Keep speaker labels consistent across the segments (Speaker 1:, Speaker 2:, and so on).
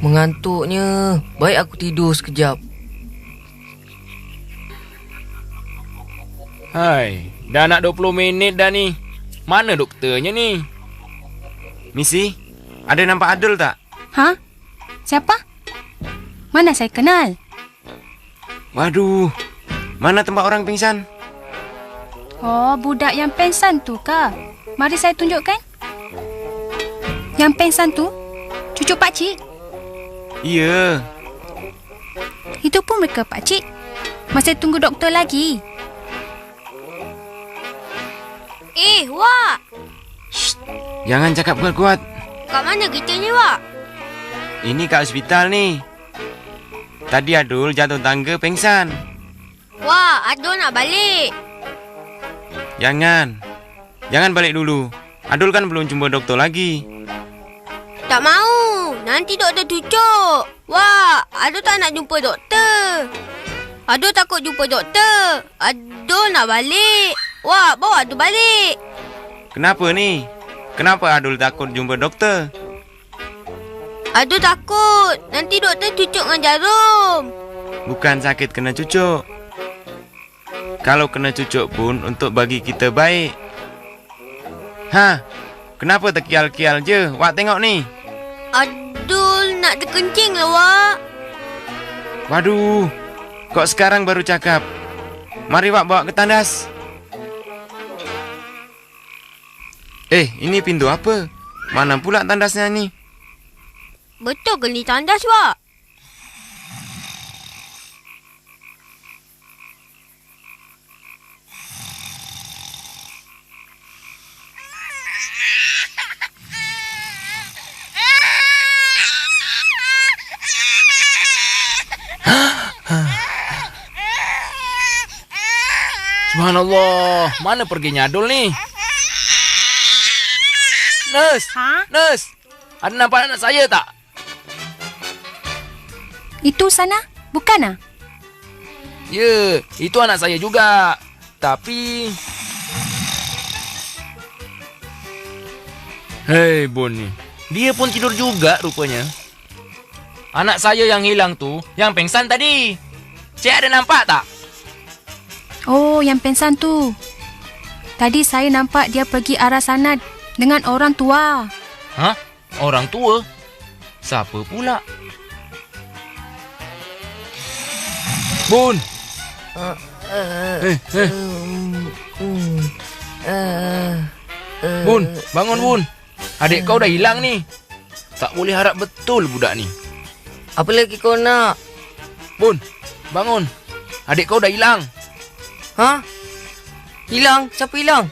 Speaker 1: Mengantuknya. Baik aku tidur sekejap.
Speaker 2: Hai, dah nak 20 minit dah ni. Mana doktornya ni?
Speaker 3: Misi, ada nampak Adul tak?
Speaker 4: Ha? Siapa? Mana saya kenal?
Speaker 3: Waduh, mana tempat orang pingsan?
Speaker 4: Oh, budak yang pengsan tu kah? Mari saya tunjukkan. Yang pengsan tu, cucu pakcik.
Speaker 3: Ya.
Speaker 4: Itu pun mereka pakcik. Masih tunggu doktor lagi.
Speaker 5: Wak!
Speaker 3: Shh, jangan cakap kuat-kuat.
Speaker 5: Kat mana kita ni, Wak?
Speaker 3: Ini kat hospital ni. Tadi Adul jatuh tangga pengsan.
Speaker 5: Wak, Adul nak balik.
Speaker 3: Jangan balik dulu. Adul kan belum jumpa doktor lagi.
Speaker 5: Tak mau. Nanti doktor cucuk. Wak, Adul tak nak jumpa doktor. Adul takut jumpa doktor. Adul nak balik. Wak, bawa Adul balik.
Speaker 3: Kenapa ni? Kenapa Adul takut jumpa doktor?
Speaker 5: Adul takut. Nanti doktor cucuk dengan jarum.
Speaker 3: Bukan sakit kena cucuk. Kalau kena cucuk pun untuk bagi kita baik. Kenapa terkial-kial je? Wak tengok ni.
Speaker 5: Adul nak terkencing lah, Wak.
Speaker 3: Waduh, kok sekarang baru cakap? Mari Wak bawa ke tandas. Ini pintu apa? Mana pula tandasnya ni?
Speaker 5: Betul ke ni tandas, Wak?
Speaker 2: Subhanallah, mana perginya Adul ni? Nurse!
Speaker 4: Ha?
Speaker 2: Nurse! Ada nampak anak saya tak?
Speaker 4: Itu sana, bukan ah?
Speaker 2: Ya, itu anak saya juga. Tapi... Hei, Boni. Dia pun tidur juga rupanya. Anak saya yang hilang tu, yang pengsan tadi. Cik ada nampak tak?
Speaker 4: Oh, yang pengsan tu. Tadi saya nampak dia pergi arah sana dengan orang tua.
Speaker 2: Hah? Orang tua? Siapa pula? Bun! Bun, bangun Bun. Adik kau dah hilang ni. Tak boleh harap betul budak ni.
Speaker 1: Apa lagi kau nak?
Speaker 2: Bun, bangun. Adik kau dah hilang.
Speaker 1: Ha? Hilang? Siapa hilang?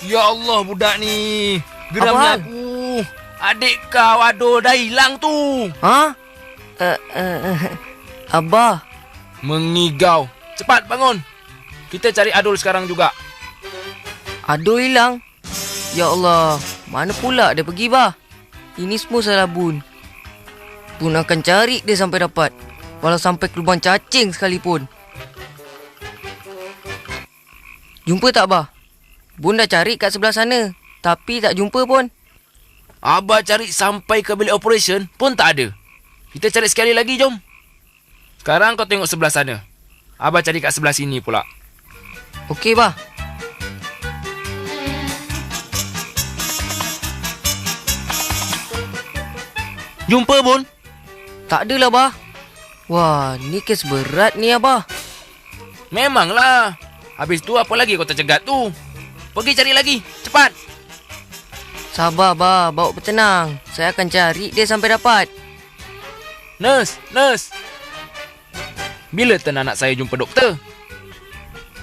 Speaker 2: Ya Allah, budak ni.
Speaker 1: Apa
Speaker 2: Geramnya
Speaker 1: hal?
Speaker 2: aku. Adik kau, aduh, dah hilang tu.
Speaker 1: Ha? Abah.
Speaker 2: Mengigau. Cepat bangun. Kita cari Adul sekarang juga.
Speaker 1: Adul hilang? Ya Allah. Mana pula dia pergi, bah? Ini semua salah Bun. Bun akan cari dia sampai dapat. Walau sampai ke lubang cacing sekalipun. Jumpa tak, bah? Bun dah cari kat sebelah sana. Tapi tak jumpa pun.
Speaker 2: Abah cari sampai ke bilik operation pun tak ada. Kita cari sekali lagi, jom. Sekarang kau tengok sebelah sana. Abah cari kat sebelah sini pula.
Speaker 1: Okey, bah.
Speaker 2: Jumpa, Bun?
Speaker 1: Tak adalah, bah. Wah, ni kes berat ni, abah.
Speaker 2: Memanglah. Habis tu apa lagi kau tercegat tu? Pergi cari lagi. Cepat.
Speaker 1: Sabar, bah. Bawa bertenang. Saya akan cari dia sampai dapat.
Speaker 2: Nurse. Bila turn anak saya jumpa doktor?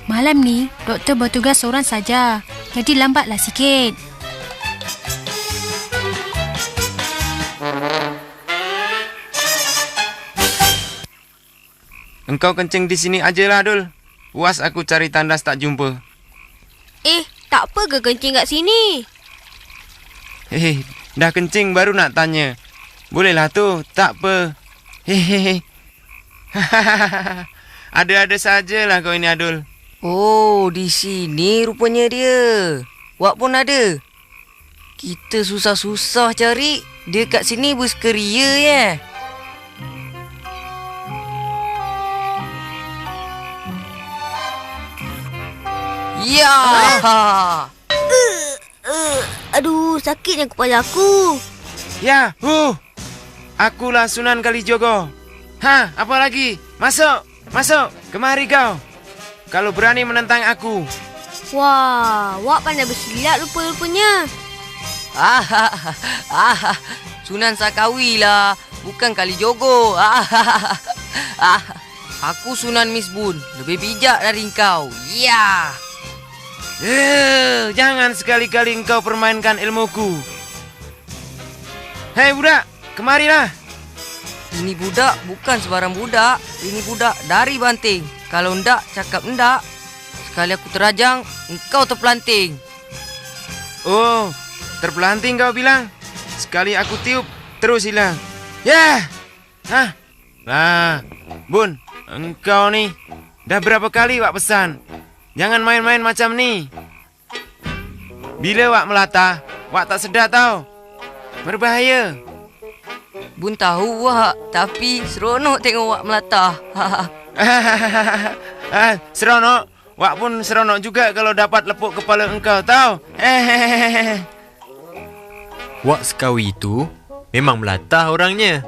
Speaker 4: Malam ni, doktor bertugas seorang saja. Jadi lambatlah sikit.
Speaker 3: Engkau kencing di sini ajalah, Adul. Puas aku cari tandas tak jumpa.
Speaker 5: Tak apa ke kencing kat sini?
Speaker 3: Dah kencing baru nak tanya. Bolehlah tu, tak apa. Ada-ada sajalah kau ini, Adul.
Speaker 1: Oh, di sini rupanya dia. Wak pun ada. Kita susah-susah cari. Dia kat sini bersekeria ya. Ya.
Speaker 5: Aduh, sakitnya kepala aku.
Speaker 3: Ya, akulah Sunan Kalijogo. Ha, apa lagi? Masuk, masuk, kemari kau. Kalau berani menentang aku.
Speaker 5: Wah, Wak pandai bersilat rupa-rupanya.
Speaker 1: Sunan Sakawi lah, bukan Kalijogo. Aku Sunan Misbun, lebih bijak dari kau. Ya.
Speaker 3: Jangan sekali-kali engkau permainkan ilmuku. Hei budak, kemarilah.
Speaker 1: Ini budak bukan sebarang budak. Ini budak dari Banting. Kalau ndak, cakap ndak. Sekali aku terajang, engkau terpelanting.
Speaker 3: Oh, terpelanting kau bilang. Sekali aku tiup, terus hilang. Ya. Hah. Nah, Bun, engkau nih dah berapa kali Wak pesan? Jangan main-main macam ni. Bila Wak melatah, Wak tak sedar tau. Berbahaya.
Speaker 1: Bun tahu Wak, tapi seronok tengok Wak melatah.
Speaker 3: Seronok. Wak pun seronok juga kalau dapat lepuk kepala engkau tau.
Speaker 6: Wak Sekawi itu memang melatah orangnya.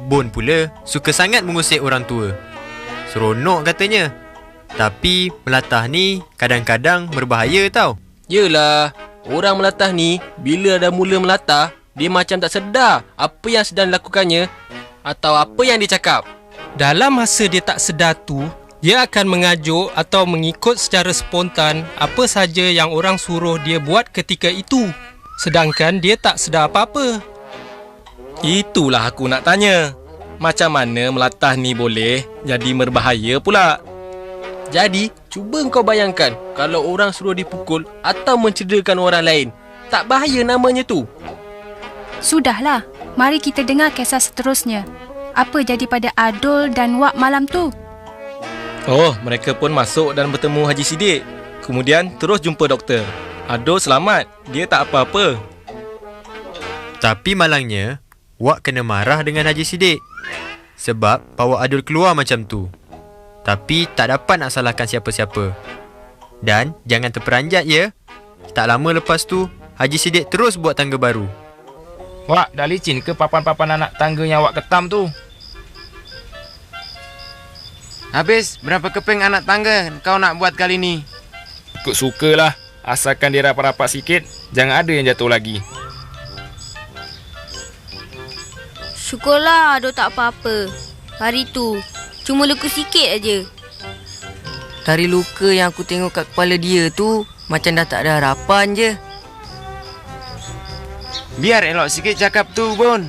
Speaker 6: Bun pula suka sangat mengusik orang tua. Seronok katanya. Tapi melatah ni kadang-kadang berbahaya tau.
Speaker 7: Yelah, orang melatah ni bila dah mula melatah, dia macam tak sedar apa yang sedang dilakukannya atau apa yang dia cakap.
Speaker 8: Dalam masa dia tak sedar tu, dia akan mengajuk atau mengikut secara spontan apa saja yang orang suruh dia buat ketika itu. Sedangkan dia tak sedar apa-apa. Itulah aku nak tanya. Macam mana melatah ni boleh jadi berbahaya pula?
Speaker 7: Jadi, cuba kau bayangkan kalau orang suruh dipukul atau mencederakan orang lain. Tak bahaya namanya tu.
Speaker 4: Sudahlah, mari kita dengar kisah seterusnya. Apa jadi pada Adol dan Wak malam tu?
Speaker 8: Oh, mereka pun masuk dan bertemu Haji Sidik. Kemudian terus jumpa doktor. Adol selamat, dia tak apa-apa.
Speaker 6: Tapi malangnya, Wak kena marah dengan Haji Sidik. Sebab bawa Adol keluar macam tu. Tapi tak dapat nak salahkan siapa-siapa. Dan jangan terperanjat ya. Tak lama lepas tu, Haji Sidik terus buat tangga baru.
Speaker 2: Wak, dah licin ke papan-papan anak tangga yang Wak ketam tu?
Speaker 3: Habis berapa keping anak tangga kau nak buat kali ni?
Speaker 2: Ikut sukalah. Asalkan dia rapat-rapat sikit, jangan ada yang jatuh lagi.
Speaker 5: Syukurlah Adol tak apa-apa. Hari tu, cuma luka sikit aja.
Speaker 1: Dari luka yang aku tengok kat kepala dia tu, macam dah tak ada harapan je.
Speaker 3: Biar elok sikit cakap tu, Bun.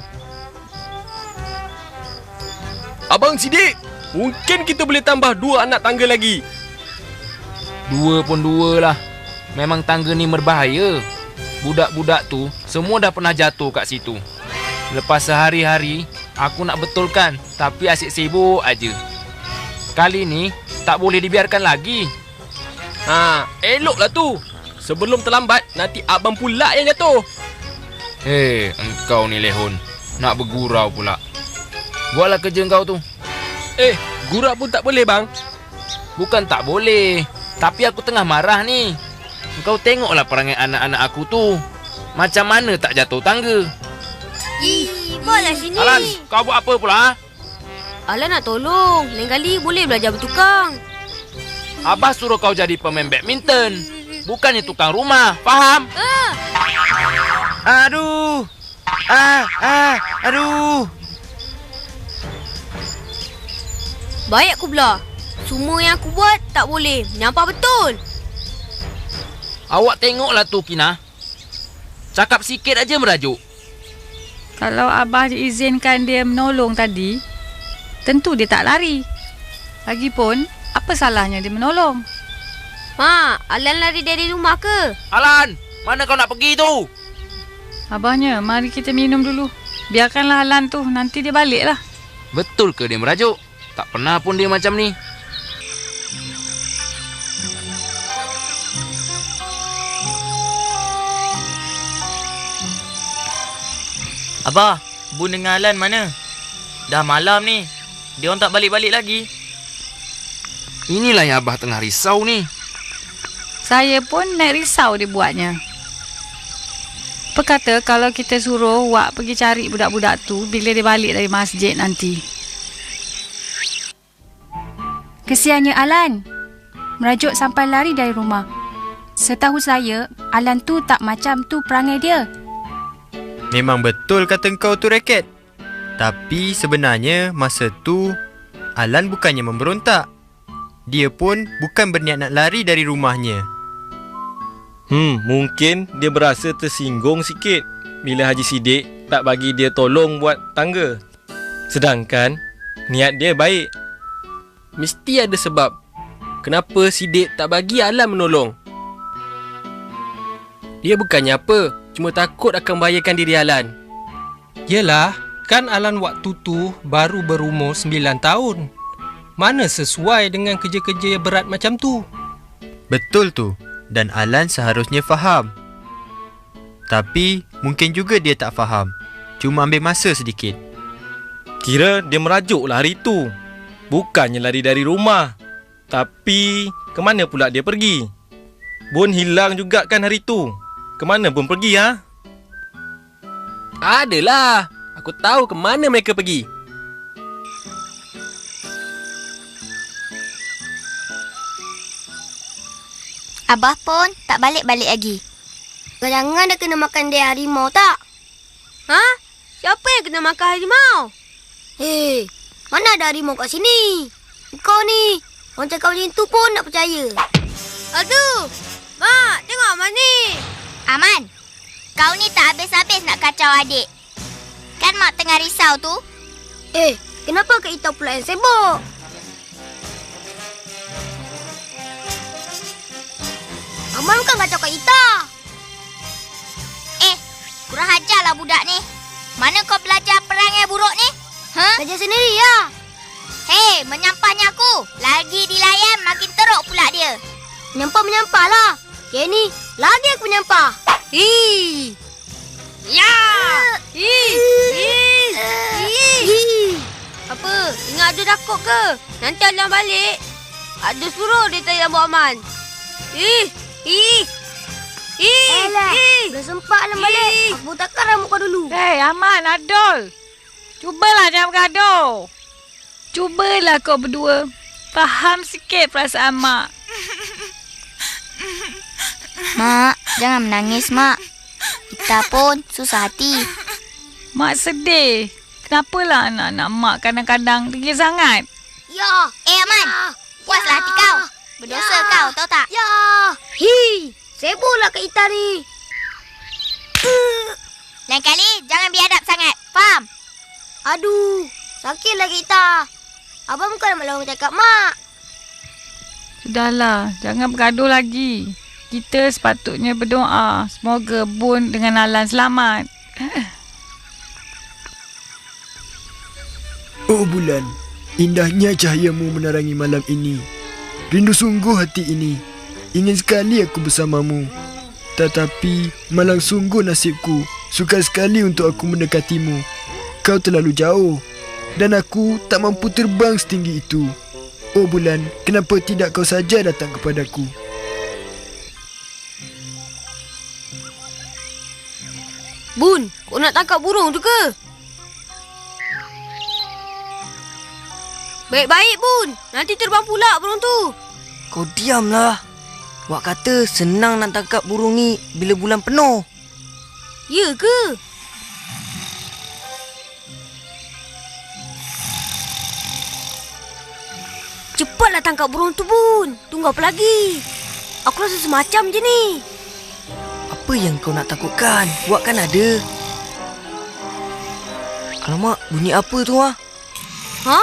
Speaker 7: Abang Sidik, mungkin kita boleh tambah 2 anak tangga lagi.
Speaker 2: 2 pun 2 lah. Memang tangga ni berbahaya. Budak-budak tu semua dah pernah jatuh kat situ. Lepas sehari-hari, aku nak betulkan, tapi asyik sibuk aja. Kali ni, tak boleh dibiarkan lagi.
Speaker 7: Eloklah tu. Sebelum terlambat, nanti abang pula yang jatuh.
Speaker 2: Hei, engkau ni lehon. Nak bergurau pula. Buatlah kerja engkau tu.
Speaker 7: Gurau pun tak boleh bang.
Speaker 2: Bukan tak boleh, tapi aku tengah marah ni. Engkau tengoklah perangai anak-anak aku tu. Macam mana tak jatuh tangga.
Speaker 5: Bawalah sini.
Speaker 2: Alan, kau buat apa pula?
Speaker 5: Alan nak tolong. Lain kali boleh belajar bertukang.
Speaker 2: Abah suruh kau jadi pemain badminton. Bukannya tukang rumah, faham?
Speaker 3: Aduh. Aduh.
Speaker 5: Baik aku belah. Semua yang aku buat tak boleh. Menyampah betul.
Speaker 2: Awak tengoklah tu, Kina. Cakap sikit aja merajuk.
Speaker 9: Kalau Abah izinkan dia menolong tadi, tentu dia tak lari. Lagipun, apa salahnya dia menolong?
Speaker 5: Mak, Alan lari dari rumah ke?
Speaker 2: Alan, mana kau nak pergi tu?
Speaker 9: Abahnya, mari kita minum dulu. Biarkanlah Alan tu, nanti dia baliklah.
Speaker 2: Betul ke dia merajuk? Tak pernah pun dia macam ni.
Speaker 1: Abah, Bun dengan Alan mana? Dah malam ni. Dia orang tak balik-balik lagi.
Speaker 2: Inilah yang Abah tengah risau ni.
Speaker 9: Saya pun nak risau dia buatnya. Apa kata kalau kita suruh Wak pergi cari budak-budak tu bila dia balik dari masjid nanti?
Speaker 4: Kesiannya Alan. Merajuk sampai lari dari rumah. Setahu saya, Alan tu tak macam tu perangai dia.
Speaker 6: Memang betul kata kau tu raket. Tapi sebenarnya masa tu Alan bukannya memberontak. Dia pun bukan berniat nak lari dari rumahnya.
Speaker 7: Mungkin dia berasa tersinggung sikit bila Haji Sidik tak bagi dia tolong buat tangga. Sedangkan niat dia baik. Mesti ada sebab kenapa Sidik tak bagi Alan menolong. Dia bukannya apa, cuma takut akan membahayakan diri Alan.
Speaker 8: Yelah, kan Alan waktu tu baru berumur 9 tahun. Mana sesuai dengan kerja-kerja yang berat macam tu?
Speaker 6: Betul tu. Dan Alan seharusnya faham. Tapi mungkin juga dia tak faham. Cuma ambil masa sedikit.
Speaker 7: Kira dia merajuklah hari tu. Bukannya lari dari rumah. Tapi ke mana pula dia pergi? Bun hilang juga kan hari tu. Ke mana Bun pergi ha? Adalah. Aku tahu ke mana mereka pergi.
Speaker 5: Abah pun tak balik-balik lagi. Jangan dah kena makan dia harimau tak? Ha? Siapa yang kena makan harimau? Hei, mana ada harimau kat sini? Kau ni, orang cakap macam tu pun nak percaya. Aduh, Mak, tengok Aman ni.
Speaker 10: Aman, kau ni tak habis-habis nak kacau adik. Kan Mak tengah risau tu?
Speaker 5: Kenapa Kak Ita pula yang sibuk? Aman bukan kacau Kak Ita.
Speaker 10: Kurang ajarlah budak ni. Mana kau belajar perangai buruk ni?
Speaker 5: Belajar sendiri ya.
Speaker 10: Hei, menyampahnya aku. Lagi dilayan makin teruk pula dia.
Speaker 5: Menyampah lah. Dia ni lagi aku menyampah.
Speaker 10: Ya!
Speaker 5: Apa? Ingat Adu takut ke? Nanti Alan balik. Adu suruh dia tanya buat Aman. Dah sempat Alan balik. Aku takkan rambut kau dulu.
Speaker 9: Hei, Aman, Adol. Cubalah jangan bergaduh. Cubalah kau berdua faham sikit perasaan Mak.
Speaker 10: Mak, jangan menangis, Mak. Kita pun susah hati.
Speaker 9: Mak sedih. Kenapalah anak-anak Mak kadang-kadang degil sangat?
Speaker 5: Ya.
Speaker 10: Aman. Puaslah hati kau. Berdosa kau, tahu tak?
Speaker 5: Ya. Sibuklah Kak Ita ni.
Speaker 10: Lain kali, jangan biadab sangat. Faham?
Speaker 5: Aduh, sakitlah Kak Ita. Abang bukan nak lawan cakap Mak.
Speaker 9: Sudahlah, jangan bergaduh lagi. Kita sepatutnya berdoa. Semoga Bun dengan Alan selamat.
Speaker 11: Oh bulan, indahnya cahayamu menerangi malam ini. Rindu sungguh hati ini. Ingin sekali aku bersamamu. Tetapi malang sungguh nasibku. Sukar sekali untuk aku mendekatimu. Kau terlalu jauh dan aku tak mampu terbang setinggi itu. Oh bulan, kenapa tidak kau saja datang kepadaku?
Speaker 5: Bun, kau nak tangkap burung tu ke? Baik-baik Bun, nanti terbang pula burung tu.
Speaker 1: Kau diamlah. Wak kata senang nak tangkap burung ni bila bulan penuh.
Speaker 5: Ya ke? Cepatlah tangkap burung tu Bun. Tunggu apa lagi? Aku rasa semacam je ni.
Speaker 1: Apa yang kau nak takutkan? Wak kan ada. Alamak, bunyi apa tu ah?
Speaker 5: Ha?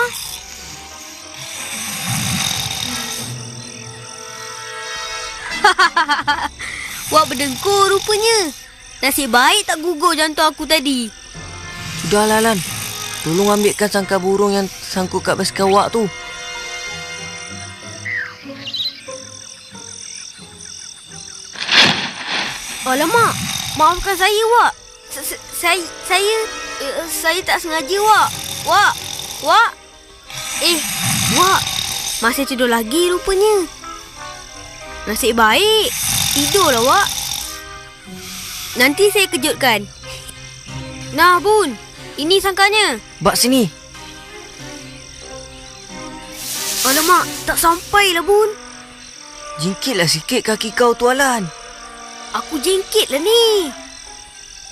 Speaker 5: Wak berdengkur rupanya. Nasib baik tak gugur jantung aku tadi.
Speaker 1: Sudahlah Lan. Tolong ambilkan sangkar burung yang sangkut kat basikal Wak tu.
Speaker 5: Alamak, maafkan saya Wak. Saya Saya tak sengaja, Wak. Wak. Wak. Masih tidur lagi rupanya. Nasib baik. Tidurlah, Wak. Nanti saya kejutkan. Nah, Bun. Ini sangkanya.
Speaker 1: Bak sini.
Speaker 5: Alamak, tak sampailah, Bun.
Speaker 1: Jingkitlah sikit kaki kau tu, Alan.
Speaker 5: Aku jengkit lah ni.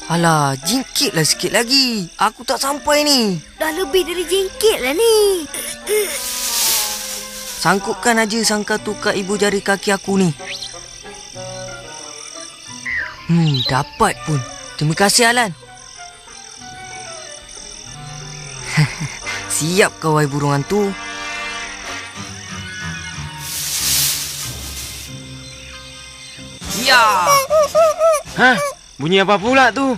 Speaker 1: Alah, jingkitlah sikit lagi. Aku tak sampai ni.
Speaker 5: Dah lebih dari jengkit lah ni.
Speaker 1: Sangkupkan aja sangka tu kat ibu jari kaki aku ni. Dapat pun. Terima kasih, Alan. Siap kau, wahai burung hantu. Ya.
Speaker 3: Hah? Bunyi apa pula tu?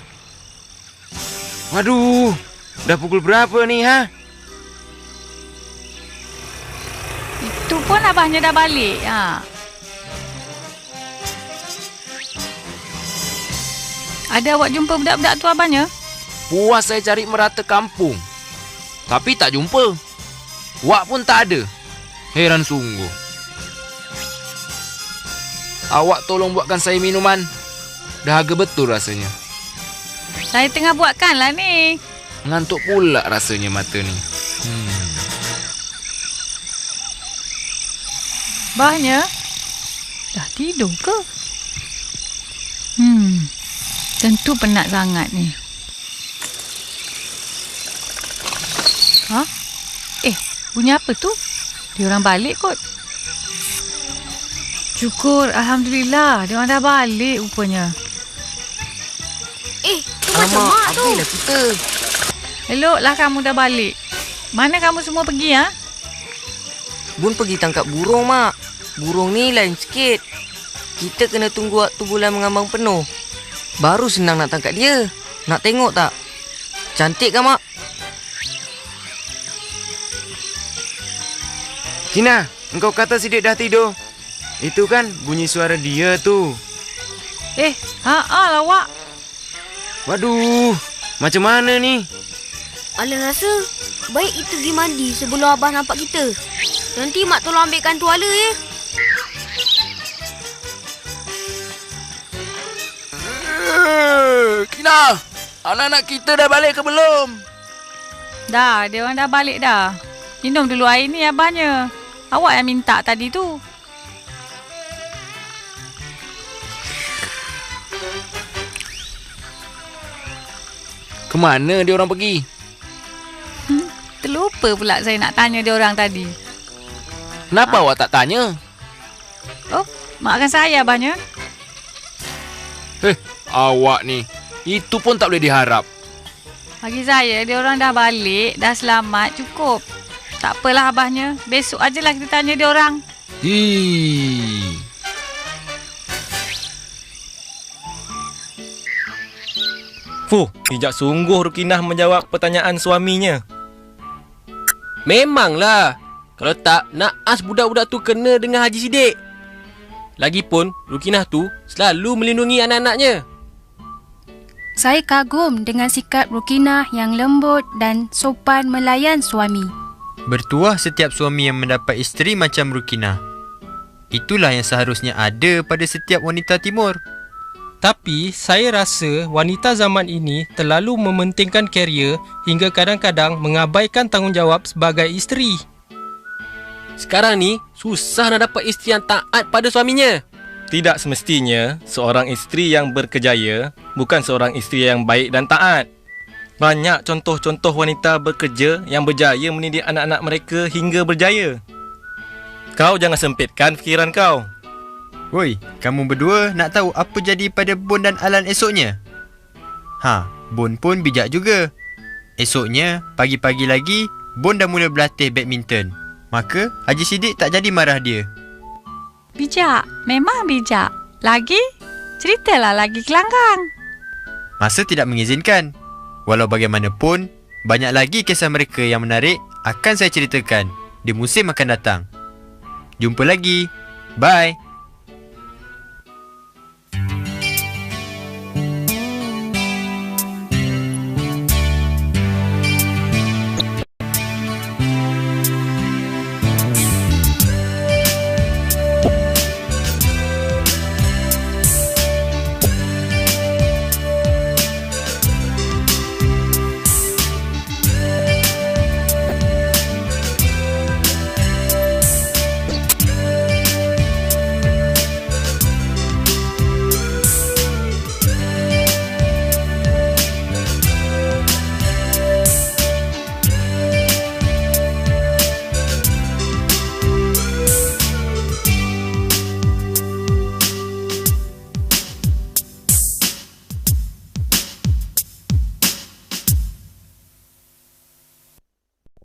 Speaker 3: Waduh, dah pukul berapa ni, ha?
Speaker 9: Itu pun abahnya dah balik. Ada awak jumpa budak-budak tu abahnya?
Speaker 2: Puas saya cari merata kampung. Tapi tak jumpa. Wak pun tak ada. Heran sungguh. Awak tolong buatkan saya minuman. Dahaga betul rasanya.
Speaker 9: Saya tengah buatkan lah ni.
Speaker 2: Ngantuk pula rasanya mata ni.
Speaker 9: Abahnya dah tidur ke? Tentu penat sangat ni. Bunyi apa tu? Diorang balik kot. Syukur, Alhamdulillah. Diorang dah balik rupanya.
Speaker 5: Tu macam mak tu.
Speaker 1: Habislah kita.
Speaker 9: Eloklah kamu dah balik. Mana kamu semua pergi, ha?
Speaker 1: Bun pergi tangkap burung, Mak. Burung ni lain sikit. Kita kena tunggu waktu bulan mengambang penuh. Baru senang nak tangkap dia. Nak tengok tak? Cantik kan, Mak?
Speaker 3: Kina, engkau kata Sidik dah tidur. Itu kan bunyi suara dia tu.
Speaker 9: Lah, Wak.
Speaker 3: Waduh, macam mana ni?
Speaker 5: Alah rasa baik kita pergi mandi sebelum abah nampak kita. Nanti mak tolong ambilkan tuala ya.
Speaker 2: Kina, anak-anak kita dah balik ke belum?
Speaker 9: Dah, dia orang dah balik dah. Minum dulu air ni abahnya. Awak yang minta tadi tu.
Speaker 2: Kemana dia orang pergi?
Speaker 9: Terlupa pula saya nak tanya dia orang tadi.
Speaker 2: Kenapa awak tak tanya?
Speaker 9: Oh, maafkan saya abahnya.
Speaker 2: Awak ni. Itu pun tak boleh diharap.
Speaker 9: Bagi saya, dia orang dah balik, dah selamat, cukup. Tak apalah abahnya. Besok ajalah kita tanya dia orang.
Speaker 7: Bijak sungguh Rukinah menjawab pertanyaan suaminya. Memanglah. Kalau tak, naas budak-budak tu kena dengan Haji Sidik. Lagipun, Rukinah tu selalu melindungi anak-anaknya.
Speaker 4: Saya kagum dengan sikap Rukinah yang lembut dan sopan melayan suami.
Speaker 6: Bertuah setiap suami yang mendapat isteri macam Rukinah. Itulah yang seharusnya ada pada setiap wanita timur.
Speaker 8: Tapi saya rasa wanita zaman ini terlalu mementingkan karier hingga kadang-kadang mengabaikan tanggungjawab sebagai isteri.
Speaker 7: Sekarang ni, susah nak dapat isteri yang taat pada suaminya. Tidak semestinya seorang isteri yang berkejaya bukan seorang isteri yang baik dan taat. Banyak contoh-contoh wanita bekerja yang berjaya mendidik anak-anak mereka hingga berjaya. Kau jangan sempitkan fikiran kau.
Speaker 6: Woi, kamu berdua nak tahu apa jadi pada Bon dan Alan esoknya? Bon pun bijak juga. Esoknya, pagi-pagi lagi, Bon dah mula berlatih badminton. Maka, Haji Sidik tak jadi marah dia.
Speaker 9: Bijak, memang bijak. Lagi, ceritalah lagi kelanggang.
Speaker 6: Masa tidak mengizinkan. Walau bagaimanapun, banyak lagi kisah mereka yang menarik akan saya ceritakan di musim akan datang. Jumpa lagi. Bye.